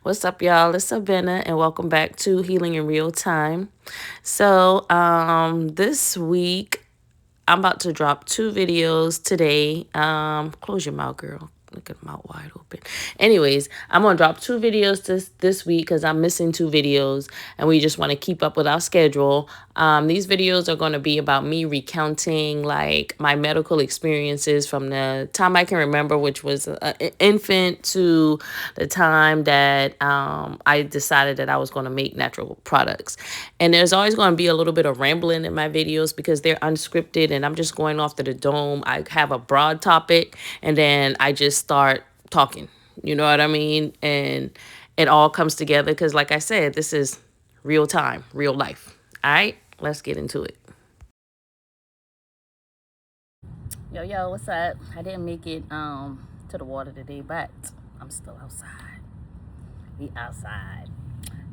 What's up, y'all? It's Savannah, and welcome back to Healing in Real Time. This week I'm about to drop two videos today. Close your mouth, girl. Look at my mouth wide open. Anyways, I'm gonna drop two videos this week because I'm missing two videos, and we just want to keep up with our schedule. These videos are going to be about me recounting like my medical experiences from the time I can remember, which was an infant, to the time that I decided that I was going to make natural products. And there's always going to be a little bit of rambling in my videos because they're unscripted and I'm just going off to the dome. I have a broad topic and then I just start talking. You know what I mean? And it all comes together because, like I said, this is real time, real life. All right, let's get into it. Yo, what's up? I didn't make it to the water today, but I'm still outside. We outside.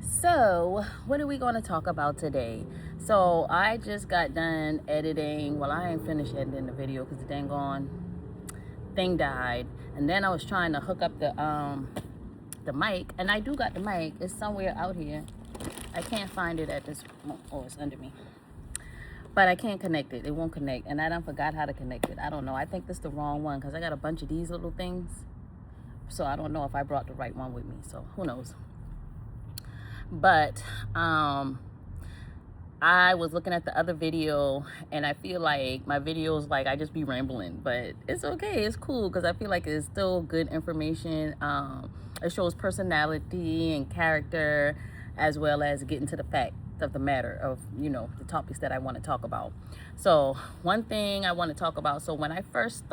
So, what are we going to talk about today? So, I just got done editing. Well, I ain't finished editing the video because the dang on thing died. And then I was trying to hook up the mic, and I do got the mic. It's somewhere out here. I can't find it at this. Oh, it's under me. But I can't connect it. It won't connect, and I done forgot how to connect it. I don't know. I think this is the wrong one because I got a bunch of these little things. So I don't know if I brought the right one with me. So who knows? But I was looking at the other video and I feel like my videos, like I just be rambling, but it's okay. It's cool because I feel like it's still good information. It shows personality and character as well as getting to the fact of the matter of, the topics that I want to talk about. So one thing I want to talk about, so when I first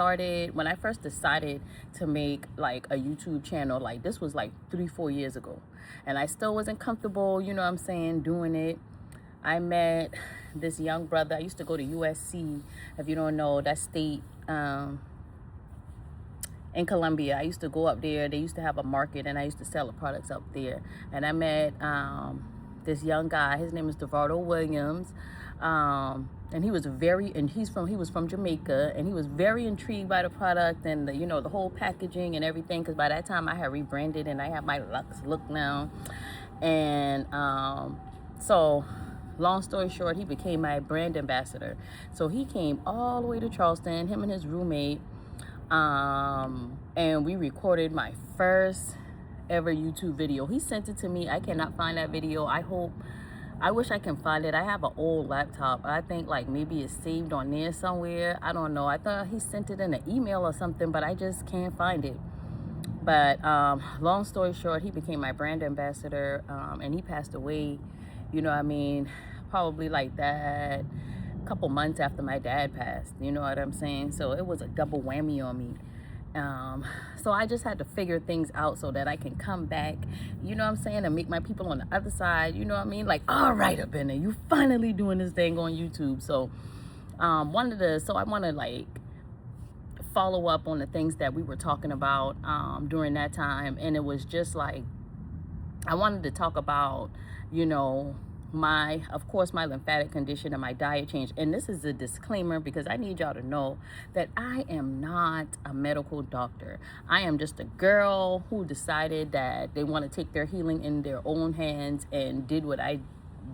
decided to make like a YouTube channel, like this was like 3-4 years ago, and I still wasn't comfortable, doing it. I met this young brother. I used to go to USC, if you don't know, that state in Colombia. I used to go up there. They used to have a market and I used to sell the products up there. And I met this young guy. His name is Devardo Williams. And he was he was from Jamaica, and he was very intrigued by the product and the whole packaging and everything, because by that time I had rebranded and I have my Lux look now. And so long story short, he became my brand ambassador. So he came all the way to Charleston, him and his roommate, and we recorded my first ever YouTube video. He sent it to me. I cannot find that video. I wish I can find it. I have an old laptop. I think like maybe it's saved on there somewhere. I don't know. I thought he sent it in an email or something, but I just can't find it. But long story short, he became my brand ambassador, and he passed away, probably like that a couple months after my dad passed, you know what I'm saying? So it was a double whammy on me. So I just had to figure things out so that I can come back, and make my people on the other side, like, all right, Abena, you finally doing this thing on YouTube. So I want to like follow up on the things that we were talking about during that time. And it was just like, I wanted to talk about, my lymphatic condition and my diet change. And this is a disclaimer because I need y'all to know that I am not a medical doctor. I am just a girl who decided that they want to take their healing in their own hands and did what I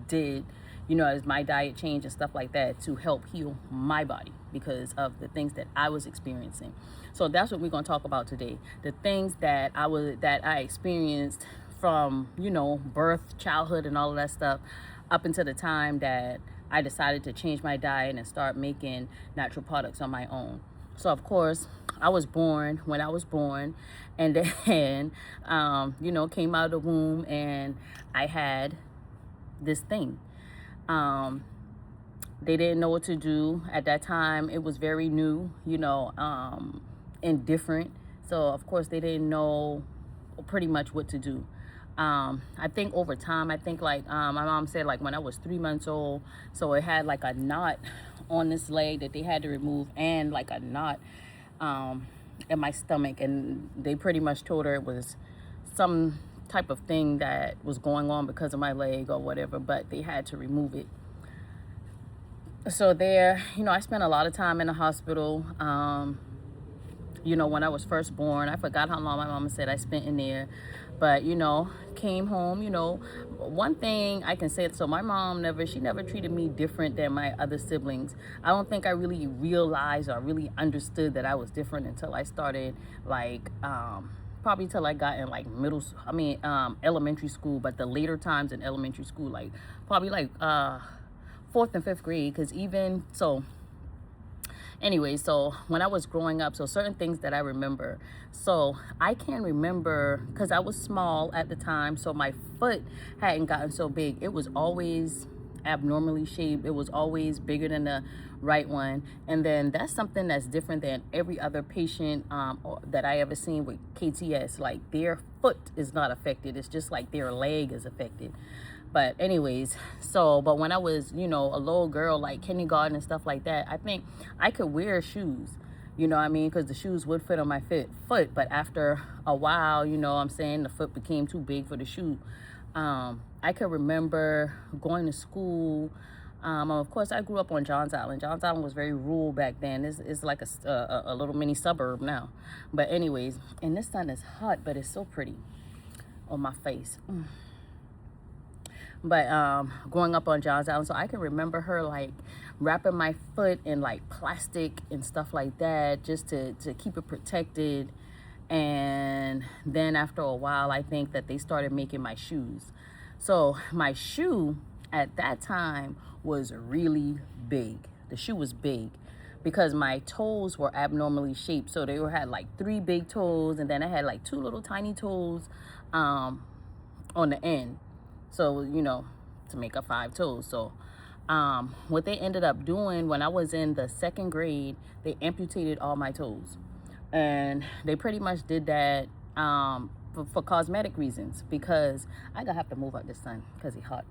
did, as my diet change and stuff like that to help heal my body because of the things that I was experiencing. So that's what we're going to talk about today. The things that I experienced from, birth, childhood, and all of that stuff up until the time that I decided to change my diet and start making natural products on my own. So of course, I was born when I was born, and then, came out of the womb and I had this thing. They didn't know what to do at that time. It was very new, and different. So of course they didn't know pretty much what to do. I think over time, like my mom said, like when I was 3 months old, so it had like a knot on this leg that they had to remove, and like a knot in my stomach, and they pretty much told her it was some type of thing that was going on because of my leg or whatever, but they had to remove it. So there, I spent a lot of time in the hospital. When I was first born, I forgot how long my mama said I spent in there. But came home. One thing I can say, so my mom she never treated me different than my other siblings. I don't think I really realized or really understood that I was different until I started, like, probably till I got in like elementary school. But the later times in elementary school, like probably like fourth and fifth grade, because even so. Anyway, so when I was growing up, so certain things that I remember. So I can remember, because I was small at the time, so my foot hadn't gotten so big. It was always abnormally shaped. It was always bigger than the right one. And then that's something that's different than every other patient that I ever seen with KTS. Like, their foot is not affected. It's just like their leg is affected. But anyways, but when I was, a little girl, like kindergarten and stuff like that, I think I could wear shoes, because the shoes would fit on my foot. But after a while, the foot became too big for the shoe. I could remember going to school. Of course, I grew up on Johns Island. Johns Island was very rural back then. It's like a little mini suburb now. But anyways, and this sun is hot, but it's so pretty on my face. But growing up on Johns Island, so I can remember her like wrapping my foot in like plastic and stuff like that, just to keep it protected. And then after a while, I think that they started making my shoes. So my shoe at that time was really big. The shoe was big because my toes were abnormally shaped. So they had like 3 big toes, and then I had like 2 little tiny toes on the end. So, to make up 5 toes. So, what they ended up doing when I was in the 2nd grade, they amputated all my toes. And they pretty much did that for cosmetic reasons, because I gotta have to move out this sun because it's hot.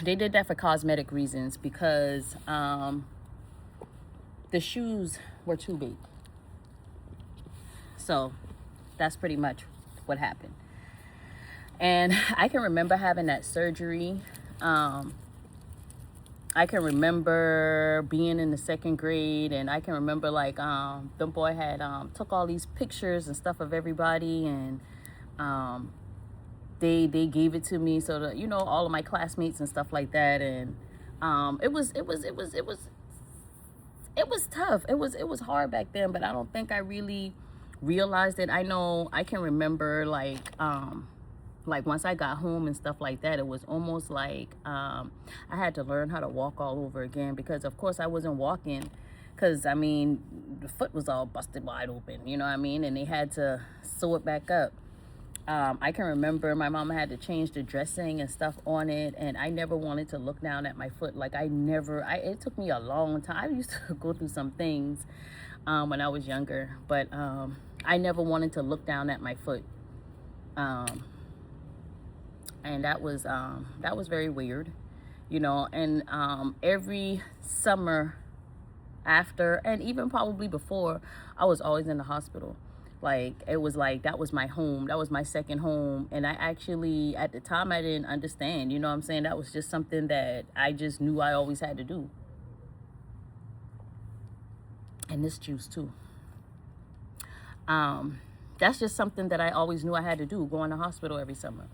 They did that for cosmetic reasons because the shoes were too big. So, that's pretty much what happened. And I can remember having that surgery. I can remember being in the 2nd grade, and I can remember like the boy had took all these pictures and stuff of everybody, and they gave it to me so that all of my classmates and stuff like that. And it was tough. It was hard back then, but I don't think I really realized it. I know I can remember like once I got home and stuff like that, it was almost like I had to learn how to walk all over again, because of course I wasn't walking, because the foot was all busted wide open, and they had to sew it back up. I can remember my mama had to change the dressing and stuff on it, and I never wanted to look down at my foot. Like it took me a long time. I used to go through some things when I was younger, but I never wanted to look down at my foot. And that was very weird, and every summer after, and even probably before, I was always in the hospital. Like, it was like that was my home. That was my second home. And I actually, at the time, I didn't understand, that was just something that I just knew I always had to do. And this juice too. That's just something that I always knew I had to do, go in the hospital every summer.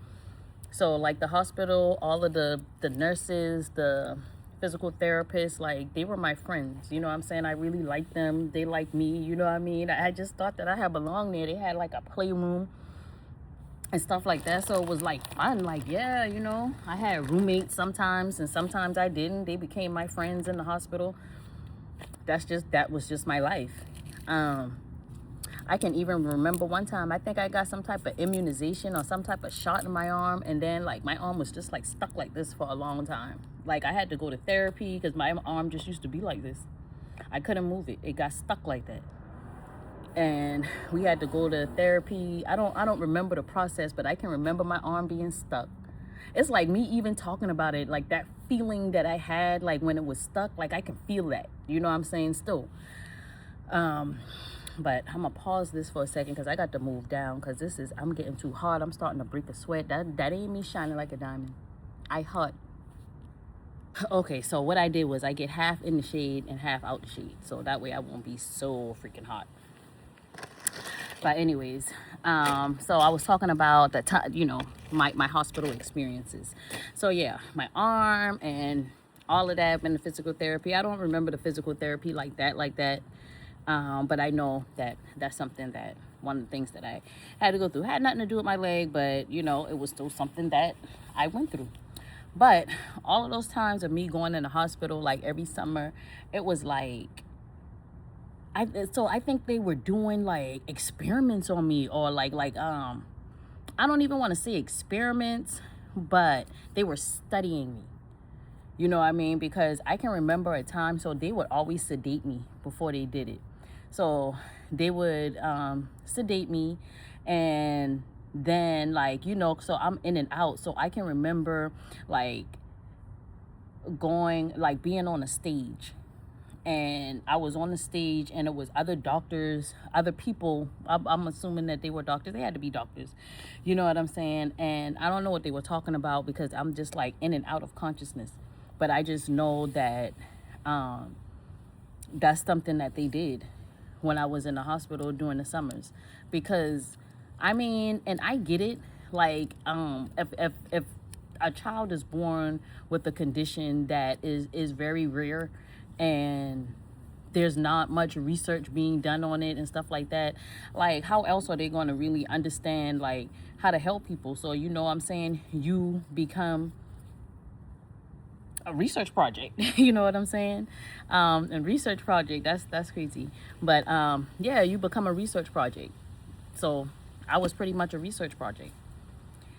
So like the hospital, all of the nurses, the physical therapists, like they were my friends, I really liked them. They liked me, I just thought that I belonged there. They had like a playroom and stuff like that. So it was like fun, like, yeah, I had roommates sometimes, and sometimes I didn't. They became my friends in the hospital. That was just my life. I can even remember one time, I think I got some type of immunization or some type of shot in my arm, and then like my arm was just like stuck like this for a long time. Like, I had to go to therapy because my arm just used to be like this. I couldn't move it. It got stuck like that. And we had to go to therapy. I don't remember the process, but I can remember my arm being stuck. It's like me even talking about it, like that feeling that I had, like when it was stuck, like I can feel that, still. But I'm gonna pause this for a second because I got to move down, because I'm getting too hot. I'm starting to break a sweat. That ain't me shining like a diamond. I hot. Okay, so what I did was I get half in the shade and half out the shade, so that way I won't be so freaking hot. But anyways, so I was talking about the time, my hospital experiences. So yeah, my arm and all of that been the physical therapy. I don't remember the physical therapy like that. But I know that that's something that one of the things that I had to go through had nothing to do with my leg, but it was still something that I went through. But all of those times of me going in the hospital, like every summer, it was like I think they were doing like experiments on me, or I don't even want to say experiments, but they were studying me. You know what I mean? Because I can remember a time, so they would always sedate me before they did it. So they would sedate me, and then so I'm in and out. So I can remember like being on a stage, and I was on the stage, and it was other doctors, other people. I'm assuming that they were doctors. They had to be doctors. You know what I'm saying? And I don't know what they were talking about because I'm just like in and out of consciousness. But I just know that that's something that they did when I was in the hospital during the summers. Because, and I get it. Like, if a child is born with a condition that is very rare, and there's not much research being done on it and stuff like that, like how else are they going to really understand like how to help people? So I'm saying, you become a research project. You know what I'm saying? And research project, that's crazy. But yeah, you become a research project. So I was pretty much a research project.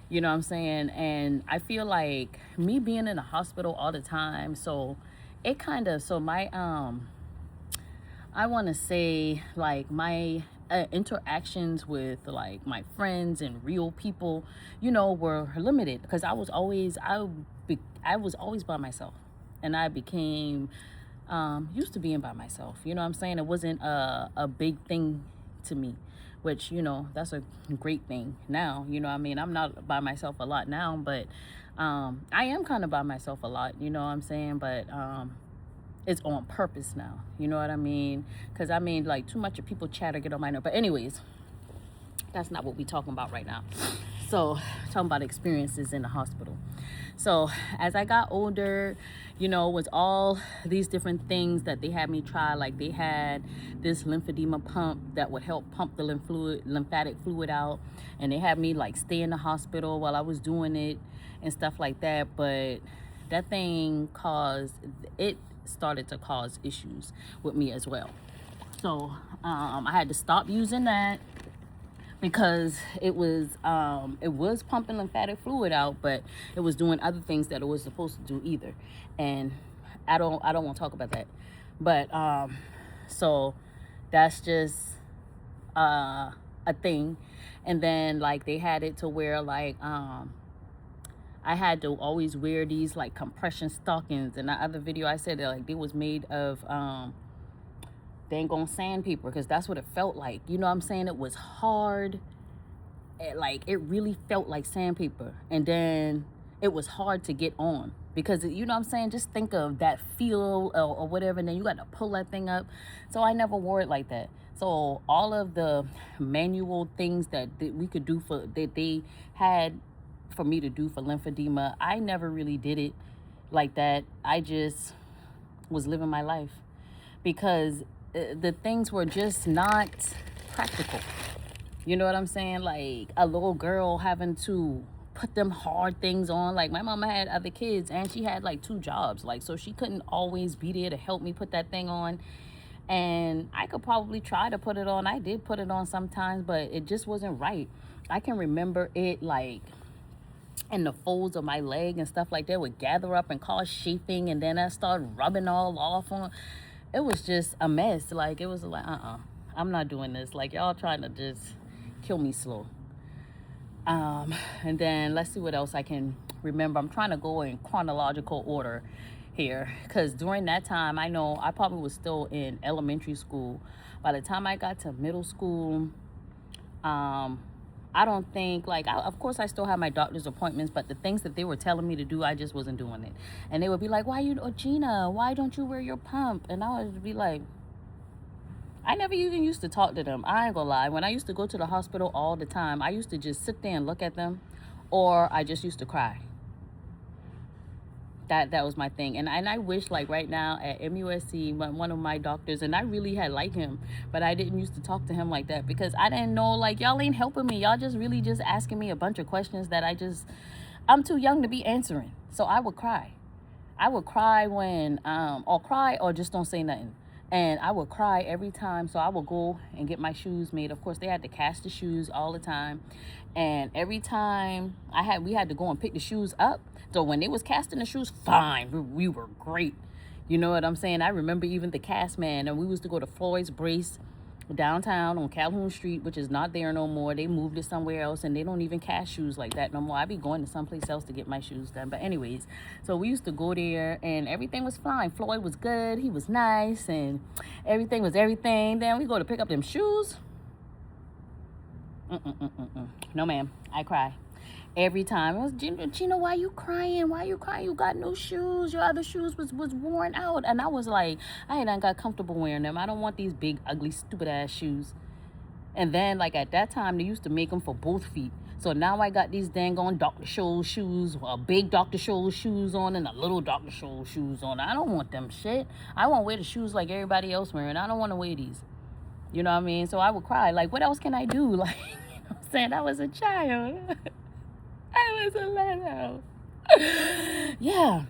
You know what I'm saying? And I feel like me being in the hospital all the time, so it kind of, so my I want to say like my interactions with like my friends and real people, were limited, because I was always by myself, and I became used to being by myself. You know what I'm saying? It wasn't a big thing to me, which that's a great thing now. I'm not by myself a lot now, but I am kind of by myself a lot. You know what I'm saying? But it's on purpose now. You know what I mean? Because like too much of people chatter get on my nerve. But anyways, that's not what we're talking about right now. So talking about experiences in the hospital. So as I got older, it was all these different things that they had me try. Like they had this lymphedema pump that would help pump the lymphatic fluid out, and they had me like stay in the hospital while I was doing it and stuff like that. But that thing started to cause issues with me as well. So I had to stop using that, because it was pumping lymphatic fluid out, but it was doing other things that it was supposed to do either. And I don't want to talk about that. But so that's just a thing. And then like they had it to where like I had to always wear these like compression stockings. In the other video I said that like they was made of dang on sandpaper, because that's what it felt like. You know what I'm saying? It was hard. It really felt like sandpaper. And then it was hard to get on, because you know what I'm saying? Just think of that feel or whatever, and then you got to pull that thing up. So I never wore it like that. So all of the manual things that we could do that they had for me to do for lymphedema, I never really did it like that. I just was living my life, because the things were just not practical. You know what I'm saying? Like a little girl having to put them hard things on. Like my mama had other kids, and she had like 2 jobs. Like, so she couldn't always be there to help me put that thing on. And I could probably try to put it on. I did put it on sometimes, but it just wasn't right. I can remember it like in the folds of my leg and stuff like that would gather up and cause chafing, and then I started rubbing all off on. It was just a mess. Like it was like, I'm not doing this. Like y'all trying to just kill me slow. And then let's see what else I can remember. I'm trying to go in chronological order here, because during that time, I know I probably was still in elementary school. By the time I got to middle school, I don't think, of course I still have my doctor's appointments, but the things that they were telling me to do, I just wasn't doing it. And they would be like, Gina, why don't you wear your pump? And I would be like, I never even used to talk to them. I ain't gonna lie. When I used to go to the hospital all the time, I used to just sit there and look at them, or I just used to cry. That was my thing. And I wish, like, right now at MUSC, one of my doctors, and I really had liked him, but I didn't used to talk to him like that because I didn't know, like, y'all ain't helping me. Y'all just really just asking me a bunch of questions that I'm too young to be answering. So I would cry. I would cry when or cry or just don't say nothing. And I would cry every time. So I would go and get my shoes made. Of course, they had to cast the shoes all the time. And every time we had to go and pick the shoes up. So when they was casting the shoes, fine, we were great. You know what I'm saying? I remember even the cast man, and we used to go to Floyd's Brace downtown on Calhoun Street, which is not there no more. They moved it somewhere else, and they don't even cast shoes like that no more. I be going to someplace else to get my shoes done. But anyways, so we used to go there, and everything was fine. Floyd was good. He was nice, and everything was everything. Then we go to pick up them shoes. No, ma'am. I cry. Every time. It was, Gina, why you crying? Why you crying? You got new shoes. Your other shoes was worn out. And I was like, I ain't got comfortable wearing them. I don't want these big, ugly, stupid ass shoes. And then, like, at that time, they used to make them for both feet. So now I got these dang on Dr. Scholl's shoes, a big Dr. Scholl's shoes on and a little Dr. Scholl's shoes on. I don't want them shit. I want to wear the shoes like everybody else wearing. I don't want to wear these. You know what I mean? So I would cry. Like, what else can I do? Like, you know what I'm saying? I was a child. I was a little. Yeah.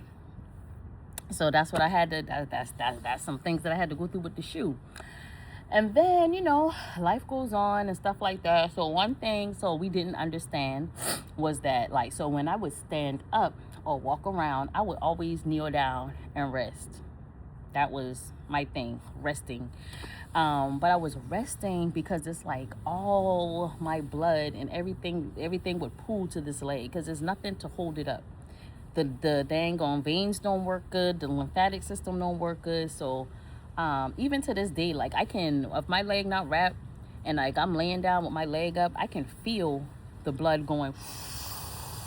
So that's what I had to, that's some things that I had to go through with the shoe. And then, you know, life goes on and stuff like that. So one thing, so we didn't understand was that, like, so when I would stand up or walk around, I would always kneel down and rest. That was my thing, resting. But I was resting because it's like all my blood and everything would pool to this leg because there's nothing to hold it up. The dang on veins don't work good. The lymphatic system don't work good. So even to this day, like, I can, if my leg not wrapped and like I'm laying down with my leg up, I can feel the blood going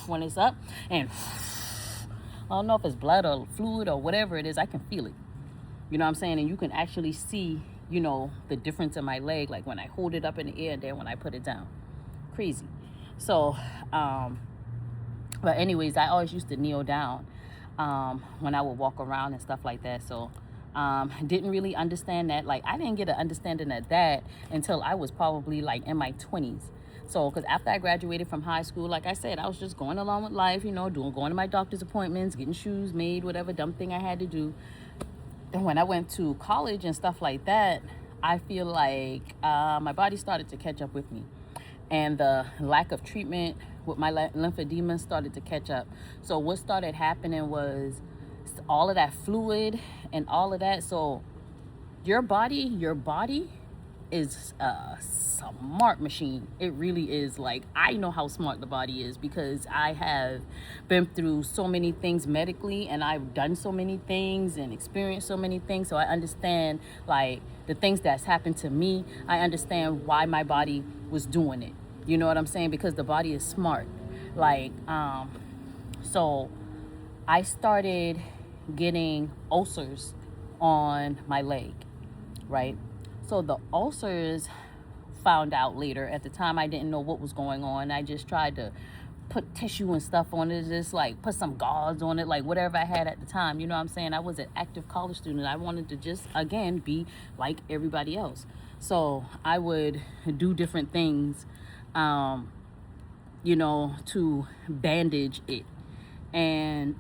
when it's up, and I don't know if it's blood or fluid or whatever it is, I can feel it. You know what I'm saying? And you can actually see, you know, the difference in my leg, like when I hold it up in the air and then when I put it down. Crazy. So, but anyways, I always used to kneel down when I would walk around and stuff like that. So, didn't really understand that. Like, I didn't get an understanding of that until I was probably like in my 20s. So, because after I graduated from high school, like I said, I was just going along with life, you know, going to my doctor's appointments, getting shoes made, whatever dumb thing I had to do. And when I went to college and stuff like that, I feel like my body started to catch up with me. And the lack of treatment with my lymphedema started to catch up. So what started happening was all of that fluid and all of that. So your body is a smart machine. It really is. Like, I know how smart the body is because I have been through so many things medically, and I've done so many things and experienced so many things. So I understand, like, the things that's happened to me. I understand why my body was doing it. You know what I'm saying? Because the body is smart. Like, so I started getting ulcers on my leg, right? So the ulcers, found out later. At the time, I didn't know what was going on. I just tried to put tissue and stuff on it, just like put some gauze on it, like whatever I had at the time. You know what I'm saying? I was an active college student. I wanted to just, again, be like everybody else. So I would do different things, you know, to bandage it. And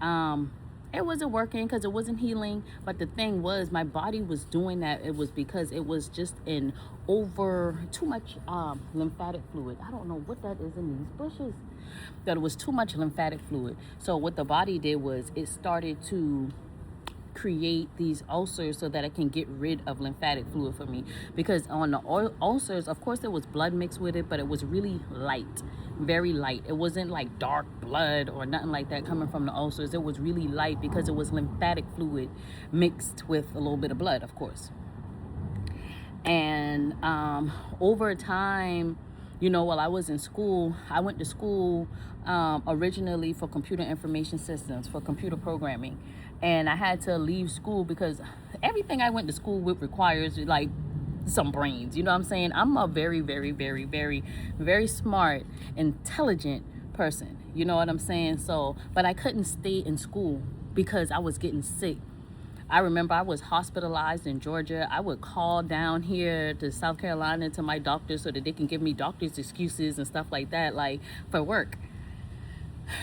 it wasn't working because it wasn't healing. But the thing was, my body was doing that. It was because it was just in over too much lymphatic fluid. I don't know what that is in these bushes. That it was too much lymphatic fluid. So what the body did was it started to create these ulcers so that it can get rid of lymphatic fluid for me. Because on the ulcers, of course, there was blood mixed with it, but it was really light, very light. It wasn't like dark blood or nothing like that coming from the ulcers. It was really light because it was lymphatic fluid mixed with a little bit of blood, of course. And over time, you know, while I was in school, I went to school originally for computer information systems, for computer programming. And I had to leave school because everything I went to school with requires, like, some brains. You know what I'm saying? I'm a very, very, very, very, very smart, intelligent person. You know what I'm saying? So, but I couldn't stay in school because I was getting sick. I remember I was hospitalized in Georgia. I would call down here to South Carolina to my doctor so that they can give me doctor's excuses and stuff like that, like for work.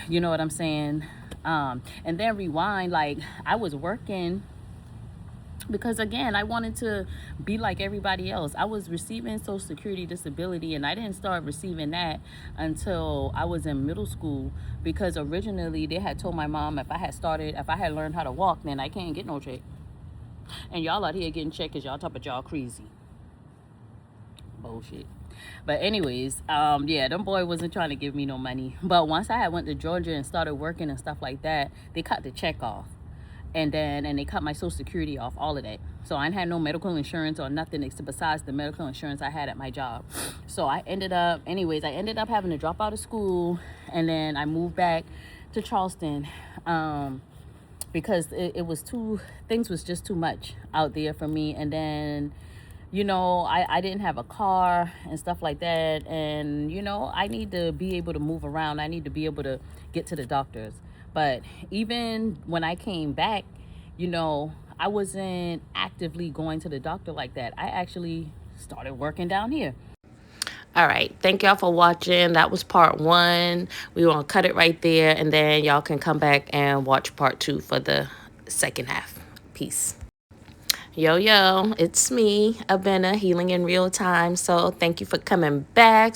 You know what I'm saying? And then rewind, like I was working because again, I wanted to be like everybody else. I was receiving Social Security disability, and I didn't start receiving that until I was in middle school, because originally they had told my mom if I had learned how to walk, then I can't get no check. And y'all out here getting checked because y'all talk about y'all crazy. Bullshit. But anyways, yeah, them boy wasn't trying to give me no money. But once I had went to Georgia and started working and stuff like that, they cut the check off. And they cut my Social Security off, all of that. So I didn't have no medical insurance or nothing besides the medical insurance I had at my job. So I ended up having to drop out of school, and then I moved back to Charleston, because it was things was just too much out there for me. And then, I didn't have a car and stuff like that. And, I need to be able to move around. I need to be able to get to the doctors. But even when I came back, I wasn't actively going to the doctor like that. I actually started working down here. All right. Thank y'all for watching. That was part 1. We want to cut it right there, and then y'all can come back and watch part 2 for the second half. Peace. Yo, it's me, Abena, Healing in Real Time. So thank you for coming back.